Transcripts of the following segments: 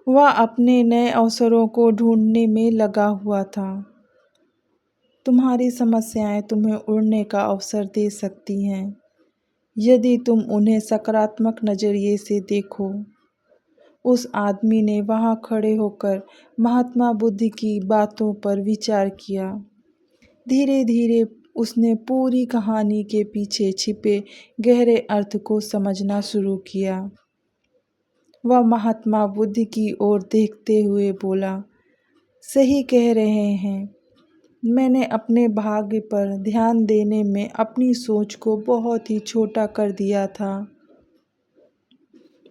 वह अपने नए अवसरों को ढूंढने में लगा हुआ था। तुम्हारी समस्याएं तुम्हें उड़ने का अवसर दे सकती हैं यदि तुम उन्हें सकारात्मक नज़रिए से देखो। उस आदमी ने वहां खड़े होकर महात्मा बुद्ध की बातों पर विचार किया। धीरे धीरे उसने पूरी कहानी के पीछे छिपे गहरे अर्थ को समझना शुरू किया। वह महात्मा बुद्ध की ओर देखते हुए बोला, सही कह रहे हैं। मैंने अपने भाग्य पर ध्यान देने में अपनी सोच को बहुत ही छोटा कर दिया था।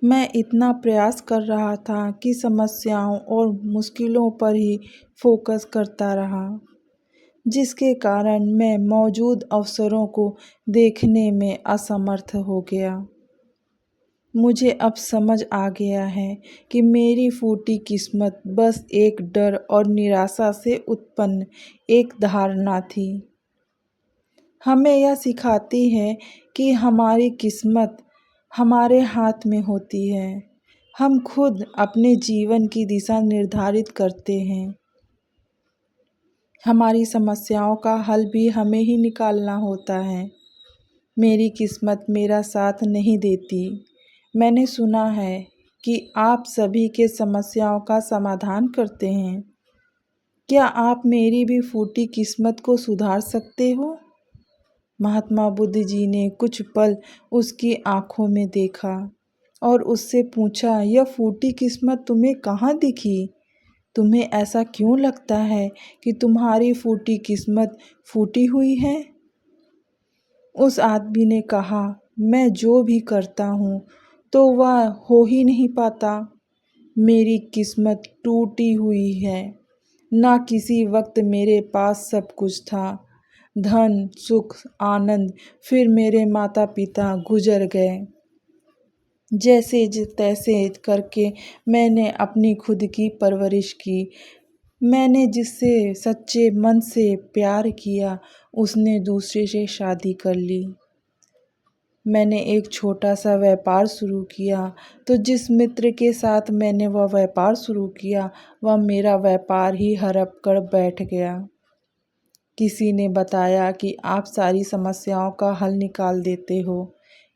मैं इतना प्रयास कर रहा था कि समस्याओं और मुश्किलों पर ही फोकस करता रहा, जिसके कारण मैं मौजूद अवसरों को देखने में असमर्थ हो गया। मुझे अब समझ आ गया है कि मेरी फूटी किस्मत बस एक डर और निराशा से उत्पन्न एक धारणा थी। हमें यह सिखाती है कि हमारी किस्मत हमारे हाथ में होती है। हम खुद अपने जीवन की दिशा निर्धारित करते हैं। हमारी समस्याओं का हल भी हमें ही निकालना होता है। मेरी किस्मत मेरा साथ नहीं देती। मैंने सुना है कि आप सभी के समस्याओं का समाधान करते हैं। क्या आप मेरी भी फूटी किस्मत को सुधार सकते हो? महात्मा बुद्ध जी ने कुछ पल उसकी आंखों में देखा और उससे पूछा, यह फूटी किस्मत तुम्हें कहाँ दिखी? तुम्हें ऐसा क्यों लगता है कि तुम्हारी फूटी किस्मत फूटी हुई है? उस आदमी ने कहा, मैं जो भी करता हूँ तो वह हो ही नहीं पाता। मेरी किस्मत टूटी हुई है। ना किसी वक्त मेरे पास सब कुछ था, धन, सुख, आनंद। फिर मेरे माता पिता गुजर गए। जैसे तैसे करके मैंने अपनी खुद की परवरिश की। मैंने जिससे सच्चे मन से प्यार किया उसने दूसरे से शादी कर ली। मैंने एक छोटा सा व्यापार शुरू किया तो जिस मित्र के साथ मैंने वह व्यापार शुरू किया वह मेरा व्यापार ही हड़प कर बैठ गया। किसी ने बताया कि आप सारी समस्याओं का हल निकाल देते हो।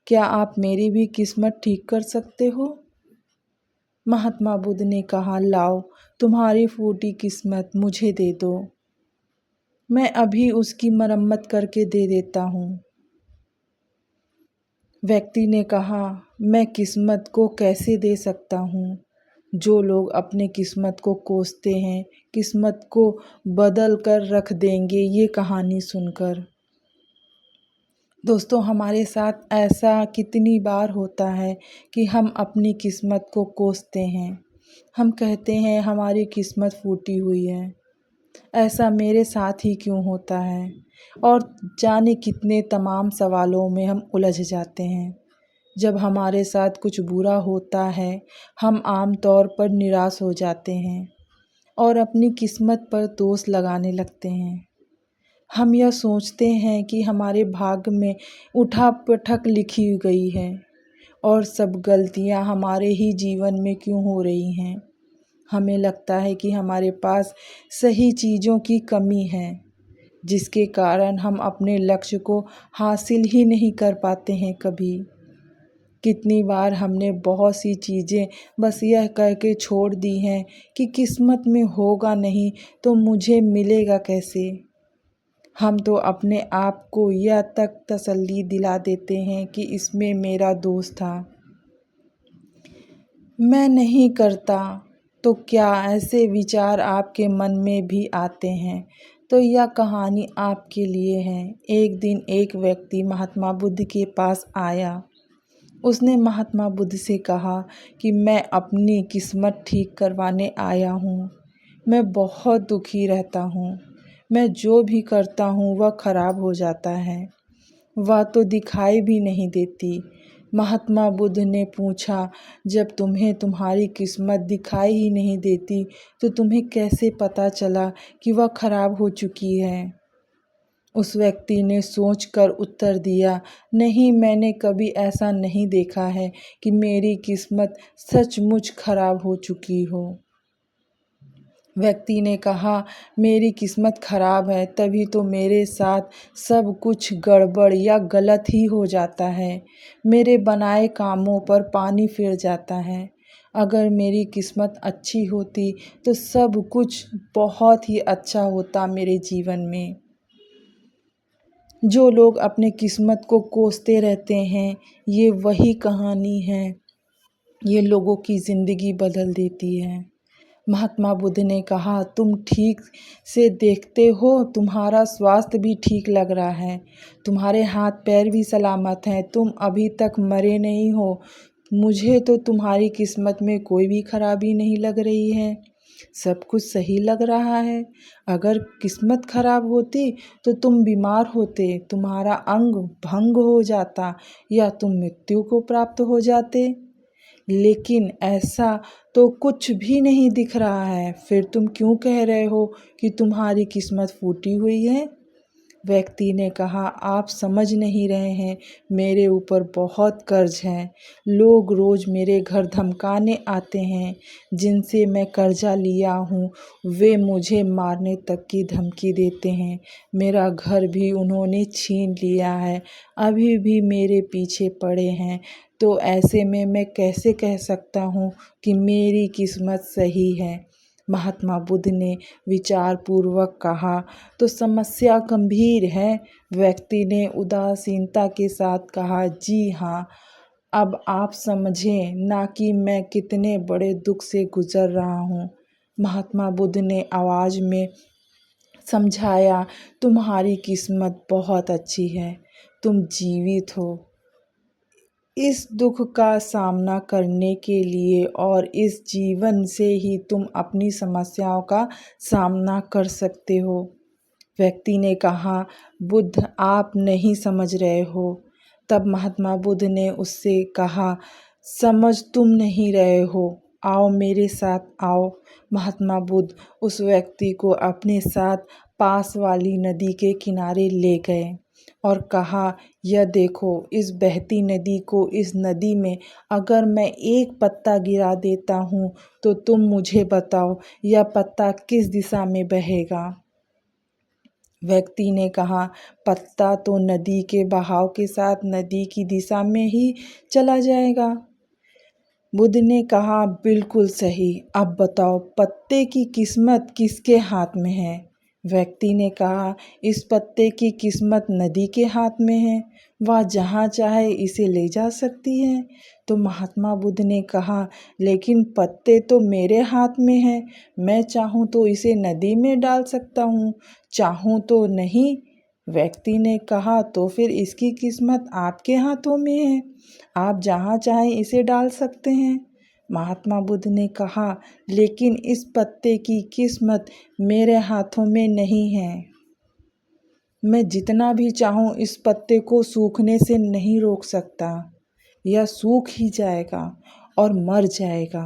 क्या आप मेरी भी किस्मत ठीक कर सकते हो? महात्मा बुद्ध ने कहा, लाओ तुम्हारी फूटी किस्मत मुझे दे दो। मैं अभी उसकी मरम्मत करके दे देता हूँ। व्यक्ति ने कहा, मैं किस्मत को कैसे दे सकता हूँ? जो लोग अपने किस्मत को कोसते हैं किस्मत को बदल कर रख देंगे। ये कहानी सुनकर दोस्तों हमारे साथ ऐसा कितनी बार होता है कि हम अपनी किस्मत को कोसते हैं। हम कहते हैं हमारी किस्मत फूटी हुई है, ऐसा मेरे साथ ही क्यों होता है, और जाने कितने तमाम सवालों में हम उलझ जाते हैं। जब हमारे साथ कुछ बुरा होता है हम आम तौर पर निराश हो जाते हैं और अपनी किस्मत पर दोष लगाने लगते हैं। हम यह सोचते हैं कि हमारे भाग्य में उठा पटक लिखी गई है और सब गलतियां हमारे ही जीवन में क्यों हो रही हैं। हमें लगता है कि हमारे पास सही चीज़ों की कमी है, जिसके कारण हम अपने लक्ष्य को हासिल ही नहीं कर पाते हैं। कभी कितनी बार हमने बहुत सी चीज़ें बस यह कह के छोड़ दी हैं कि किस्मत में होगा नहीं तो मुझे मिलेगा कैसे। हम तो अपने आप को यह तक तसल्ली दिला देते हैं कि इसमें मेरा दोष था, मैं नहीं करता। तो क्या ऐसे विचार आपके मन में भी आते हैं? तो यह कहानी आपके लिए है। एक दिन एक व्यक्ति महात्मा बुद्ध के पास आया। उसने महात्मा बुद्ध से कहा कि मैं अपनी किस्मत ठीक करवाने आया हूँ। मैं बहुत दुखी रहता हूँ। मैं जो भी करता हूँ वह खराब हो जाता है। वह तो दिखाई भी नहीं देती। महात्मा बुद्ध ने पूछा, जब तुम्हें तुम्हारी किस्मत दिखाई ही नहीं देती तो तुम्हें कैसे पता चला कि वह खराब हो चुकी है? उस व्यक्ति ने सोचकर उत्तर दिया, नहीं, मैंने कभी ऐसा नहीं देखा है कि मेरी किस्मत सचमुच खराब हो चुकी हो। व्यक्ति ने कहा, मेरी किस्मत खराब है तभी तो मेरे साथ सब कुछ गड़बड़ या गलत ही हो जाता है। मेरे बनाए कामों पर पानी फिर जाता है। अगर मेरी किस्मत अच्छी होती तो सब कुछ बहुत ही अच्छा होता मेरे जीवन में। जो लोग अपने किस्मत को कोसते रहते हैं, ये वही कहानी है, ये लोगों की ज़िंदगी बदल देती है। महात्मा बुद्ध ने कहा, तुम ठीक से देखते हो, तुम्हारा स्वास्थ्य भी ठीक लग रहा है, तुम्हारे हाथ पैर भी सलामत हैं, तुम अभी तक मरे नहीं हो। मुझे तो तुम्हारी किस्मत में कोई भी खराबी नहीं लग रही है, सब कुछ सही लग रहा है। अगर किस्मत खराब होती तो तुम बीमार होते, तुम्हारा अंग भंग हो जाता या तुम मृत्यु को प्राप्त हो जाते। लेकिन ऐसा तो कुछ भी नहीं दिख रहा है, फिर तुम क्यों कह रहे हो कि तुम्हारी किस्मत फूटी हुई है? व्यक्ति ने कहा, आप समझ नहीं रहे हैं, मेरे ऊपर बहुत कर्ज है। लोग रोज मेरे घर धमकाने आते हैं, जिनसे मैं कर्जा लिया हूँ वे मुझे मारने तक की धमकी देते हैं। मेरा घर भी उन्होंने छीन लिया है, अभी भी मेरे पीछे पड़े हैं। तो ऐसे में मैं कैसे कह सकता हूँ कि मेरी किस्मत सही है? महात्मा बुद्ध ने विचारपूर्वक कहा, तो समस्या गंभीर है। व्यक्ति ने उदासीनता के साथ कहा, जी हाँ, अब आप समझें ना कि मैं कितने बड़े दुख से गुजर रहा हूँ। महात्मा बुद्ध ने आवाज़ में समझाया, तुम्हारी किस्मत बहुत अच्छी है, तुम जीवित हो। इस दुख का सामना करने के लिए और इस जीवन से ही तुम अपनी समस्याओं का सामना कर सकते हो। व्यक्ति ने कहा, बुद्ध, आप नहीं समझ रहे हो। तब महात्मा बुद्ध ने उससे कहा, समझ तुम नहीं रहे हो, आओ मेरे साथ आओ। महात्मा बुद्ध उस व्यक्ति को अपने साथ पास वाली नदी के किनारे ले गए और कहा, यह देखो इस बहती नदी को, इस नदी में अगर मैं एक पत्ता गिरा देता हूँ तो तुम मुझे बताओ यह पत्ता किस दिशा में बहेगा। व्यक्ति ने कहा, पत्ता तो नदी के बहाव के साथ नदी की दिशा में ही चला जाएगा। बुद्ध ने कहा, बिल्कुल सही, अब बताओ पत्ते की किस्मत किसके हाथ में है? व्यक्ति ने कहा, इस पत्ते की किस्मत नदी के हाथ में है, वह जहाँ चाहे इसे ले जा सकती है। तो महात्मा बुद्ध ने कहा, लेकिन पत्ते तो मेरे हाथ में है, मैं चाहूँ तो इसे नदी में डाल सकता हूँ, चाहूँ तो नहीं। व्यक्ति ने कहा, तो फिर इसकी किस्मत आपके हाथों में है, आप जहाँ चाहें इसे डाल सकते हैं। महात्मा बुद्ध ने कहा, लेकिन इस पत्ते की किस्मत मेरे हाथों में नहीं है, मैं जितना भी चाहूँ इस पत्ते को सूखने से नहीं रोक सकता, यह सूख ही जाएगा और मर जाएगा।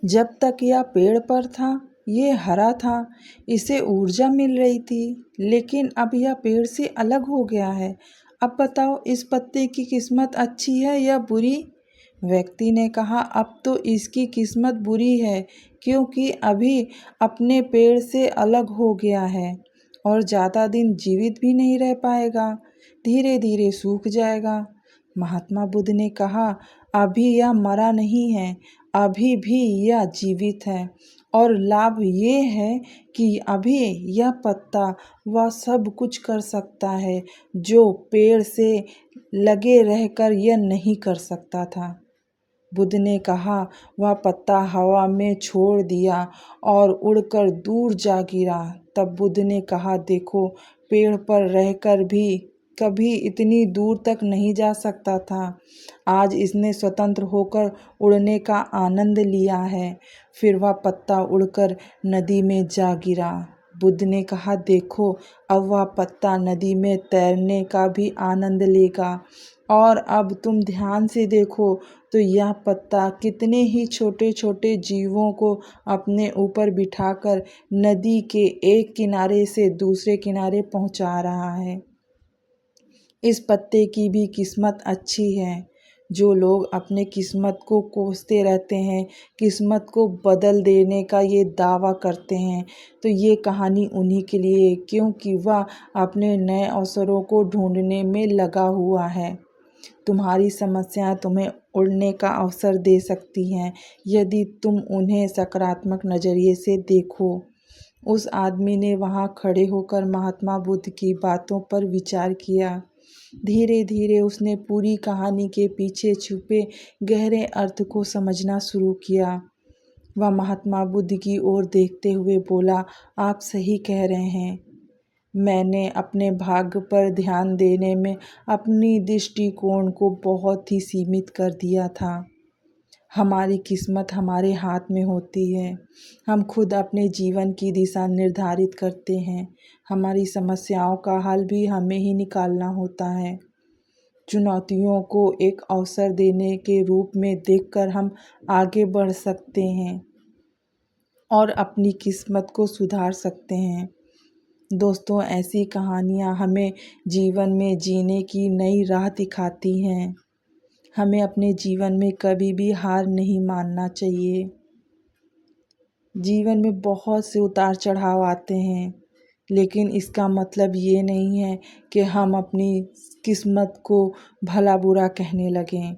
जब तक यह पेड़ पर था, ये हरा था, इसे ऊर्जा मिल रही थी, लेकिन अब यह पेड़ से अलग हो गया है। अब बताओ इस पत्ते की किस्मत अच्छी है या बुरी? व्यक्ति ने कहा, अब तो इसकी किस्मत बुरी है, क्योंकि अभी अपने पेड़ से अलग हो गया है और ज़्यादा दिन जीवित भी नहीं रह पाएगा, धीरे धीरे सूख जाएगा। महात्मा बुद्ध ने कहा, अभी यह मरा नहीं है, अभी भी यह जीवित है और लाभ ये है कि अभी यह पत्ता वह सब कुछ कर सकता है जो पेड़ से लगे रहकर यह नहीं कर सकता था। बुद्ध ने कहा, वह पत्ता हवा में छोड़ दिया और उड़कर दूर जा गिरा। तब बुद्ध ने कहा, देखो, पेड़ पर रहकर भी कभी इतनी दूर तक नहीं जा सकता था, आज इसने स्वतंत्र होकर उड़ने का आनंद लिया है। फिर वह पत्ता उड़कर नदी में जा गिरा। बुद्ध ने कहा, देखो अब वह पत्ता नदी में तैरने का भी आनंद लेगा। और अब तुम ध्यान से देखो तो यह पत्ता कितने ही छोटे छोटे जीवों को अपने ऊपर बिठाकर नदी के एक किनारे से दूसरे किनारे पहुंचा रहा है। इस पत्ते की भी किस्मत अच्छी है। जो लोग अपने किस्मत को कोसते रहते हैं, किस्मत को बदल देने का ये दावा करते हैं, तो ये कहानी उन्हीं के लिए, क्योंकि वह अपने नए अवसरों को ढूंढने में लगा हुआ है। तुम्हारी समस्याएं तुम्हें उड़ने का अवसर दे सकती हैं, यदि तुम उन्हें सकारात्मक नज़रिए से देखो। उस आदमी ने वहाँ खड़े होकर महात्मा बुद्ध की बातों पर विचार किया। धीरे धीरे उसने पूरी कहानी के पीछे छुपे गहरे अर्थ को समझना शुरू किया। वह महात्मा बुद्ध की ओर देखते हुए बोला, आप सही कह रहे हैं। मैंने अपने भाग्य पर ध्यान देने में अपनी दृष्टिकोण को बहुत ही सीमित कर दिया था। हमारी किस्मत हमारे हाथ में होती है। हम खुद अपने जीवन की दिशा निर्धारित करते हैं। हमारी समस्याओं का हल भी हमें ही निकालना होता है। चुनौतियों को एक अवसर देने के रूप में देखकर हम आगे बढ़ सकते हैं और अपनी किस्मत को सुधार सकते हैं। दोस्तों, ऐसी कहानियाँ हमें जीवन में जीने की नई राह दिखाती हैं। हमें अपने जीवन में कभी भी हार नहीं मानना चाहिए। जीवन में बहुत से उतार चढ़ाव आते हैं, लेकिन इसका मतलब ये नहीं है कि हम अपनी किस्मत को भला बुरा कहने लगें,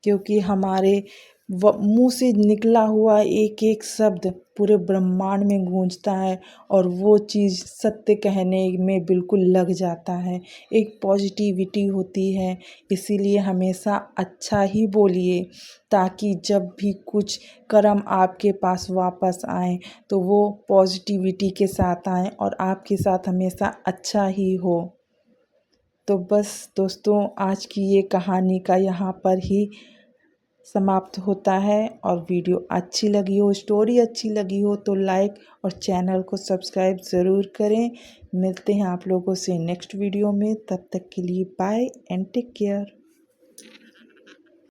क्योंकि हमारे मुंह से निकला हुआ एक एक शब्द पूरे ब्रह्मांड में गूंजता है और वो चीज़ सत्य कहने में बिल्कुल लग जाता है। एक पॉजिटिविटी होती है, इसीलिए हमेशा अच्छा ही बोलिए, ताकि जब भी कुछ कर्म आपके पास वापस आए तो वो पॉजिटिविटी के साथ आए और आपके साथ हमेशा अच्छा ही हो। तो बस दोस्तों, आज की ये कहानी का यहाँ पर ही समाप्त होता है। और वीडियो अच्छी लगी हो, स्टोरी अच्छी लगी हो तो लाइक और चैनल को सब्सक्राइब ज़रूर करें। मिलते हैं आप लोगों से नेक्स्ट वीडियो में। तब तक के लिए बाय एंड टेक केयर।